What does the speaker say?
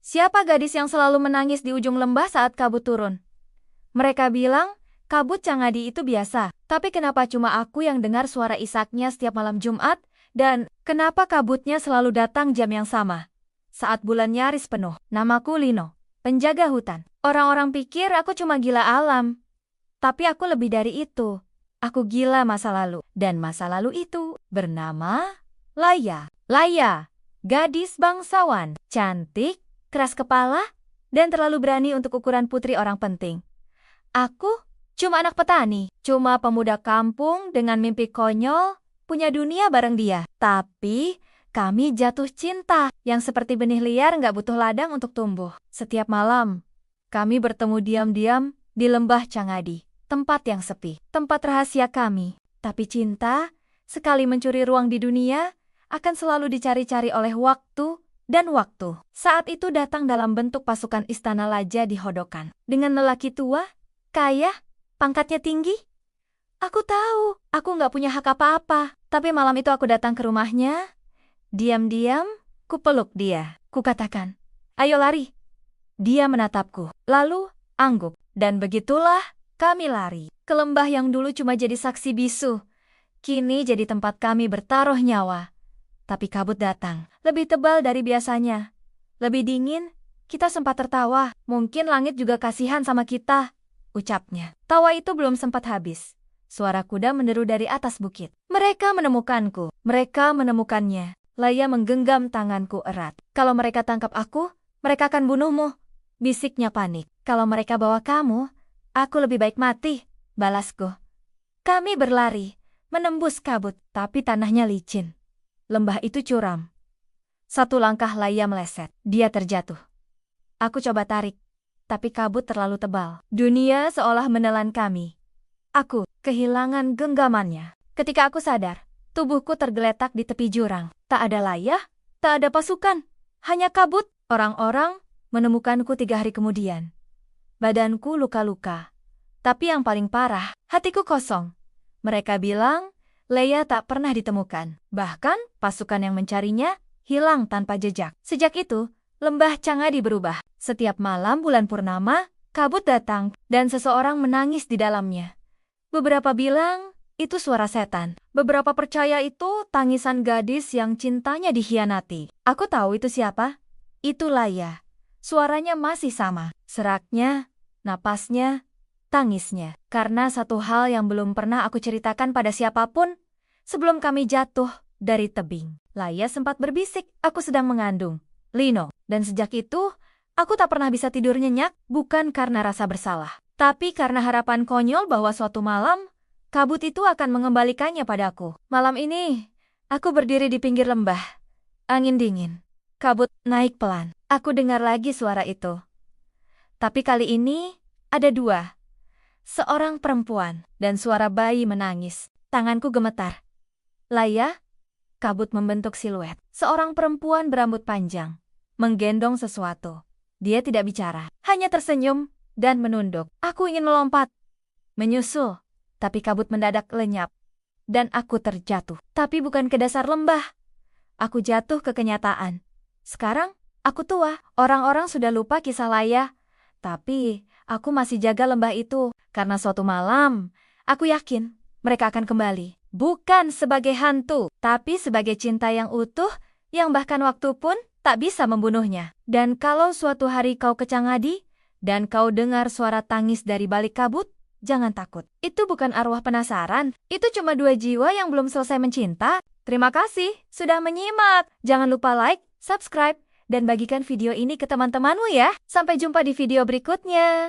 Siapa gadis yang selalu menangis di ujung lembah saat kabut turun? Mereka bilang, kabut Cangadi itu biasa. Tapi kenapa cuma aku yang dengar suara isaknya setiap malam Jumat? Dan kenapa kabutnya selalu datang jam yang sama? Saat bulan nyaris penuh. Namaku Lino, penjaga hutan. Orang-orang pikir aku cuma gila alam. Tapi aku lebih dari itu. Aku gila masa lalu. Dan masa lalu itu bernama Laya. Laya, gadis bangsawan, cantik, keras kepala, dan terlalu berani untuk ukuran putri orang penting. Aku cuma anak petani, cuma pemuda kampung dengan mimpi konyol, punya dunia bareng dia. Tapi kami jatuh cinta yang seperti benih liar nggak butuh ladang untuk tumbuh. Setiap malam, kami bertemu diam-diam di lembah Cangadi, tempat yang sepi, tempat rahasia kami. Tapi cinta, sekali mencuri ruang di dunia, akan selalu dicari-cari oleh waktu dan waktu. Saat itu datang dalam bentuk pasukan istana Laja di Hodokan. Dengan lelaki tua, kaya, pangkatnya tinggi. Aku tahu, aku nggak punya hak apa-apa. Tapi malam itu aku datang ke rumahnya. Diam-diam, ku peluk dia. Ku katakan, ayo lari. Dia menatapku, lalu angguk. Dan begitulah kami lari. Ke lembah yang dulu cuma jadi saksi bisu. Kini jadi tempat kami bertaruh nyawa. Tapi kabut datang, lebih tebal dari biasanya. Lebih dingin, kita sempat tertawa. Mungkin langit juga kasihan sama kita, ucapnya. Tawa itu belum sempat habis. Suara kuda menderu dari atas bukit. Mereka menemukanku, mereka menemukannya. Laya menggenggam tanganku erat. Kalau mereka tangkap aku, mereka akan bunuhmu, bisiknya panik. Kalau mereka bawa kamu, aku lebih baik mati, balasku. Kami berlari, menembus kabut, tapi tanahnya licin. Lembah itu curam. Satu langkah Laya meleset. Dia terjatuh. Aku coba tarik, tapi kabut terlalu tebal. Dunia seolah menelan kami. Aku kehilangan genggamannya. Ketika aku sadar, tubuhku tergeletak di tepi jurang. Tak ada Laya, tak ada pasukan. Hanya kabut. Orang-orang menemukanku 3 hari kemudian. Badanku luka-luka. Tapi yang paling parah, hatiku kosong. Mereka bilang, Laya tak pernah ditemukan. Bahkan, pasukan yang mencarinya hilang tanpa jejak. Sejak itu, lembah Cangadi berubah. Setiap malam bulan purnama, kabut datang dan seseorang menangis di dalamnya. Beberapa bilang, itu suara setan. Beberapa percaya itu tangisan gadis yang cintanya dikhianati. Aku tahu itu siapa. Itu Laya. Suaranya masih sama. Seraknya, napasnya, tangisnya. Karena satu hal yang belum pernah aku ceritakan pada siapapun, sebelum kami jatuh dari tebing. Laya sempat berbisik, aku sedang mengandung Lino. Dan sejak itu, aku tak pernah bisa tidur nyenyak, bukan karena rasa bersalah. Tapi karena harapan konyol bahwa suatu malam, kabut itu akan mengembalikannya padaku. Malam ini, aku berdiri di pinggir lembah. Angin dingin. Kabut naik pelan. Aku dengar lagi suara itu. Tapi kali ini, ada 2. Seorang perempuan dan suara bayi menangis. Tanganku gemetar. Laya, kabut membentuk siluet. Seorang perempuan berambut panjang, menggendong sesuatu. Dia tidak bicara, hanya tersenyum dan menunduk. Aku ingin melompat, menyusul, tapi kabut mendadak lenyap. Dan aku terjatuh. Tapi bukan ke dasar lembah. Aku jatuh ke kenyataan. Sekarang, aku tua. Orang-orang sudah lupa kisah Laya. Tapi, aku masih jaga lembah itu. Karena suatu malam, aku yakin mereka akan kembali. Bukan sebagai hantu, tapi sebagai cinta yang utuh, yang bahkan waktu pun tak bisa membunuhnya. Dan kalau suatu hari kau ke Cangadi, dan kau dengar suara tangis dari balik kabut, jangan takut. Itu bukan arwah penasaran, itu cuma 2 jiwa yang belum selesai mencinta. Terima kasih sudah menyimak. Jangan lupa like, subscribe, dan bagikan video ini ke teman-temanmu ya. Sampai jumpa di video berikutnya.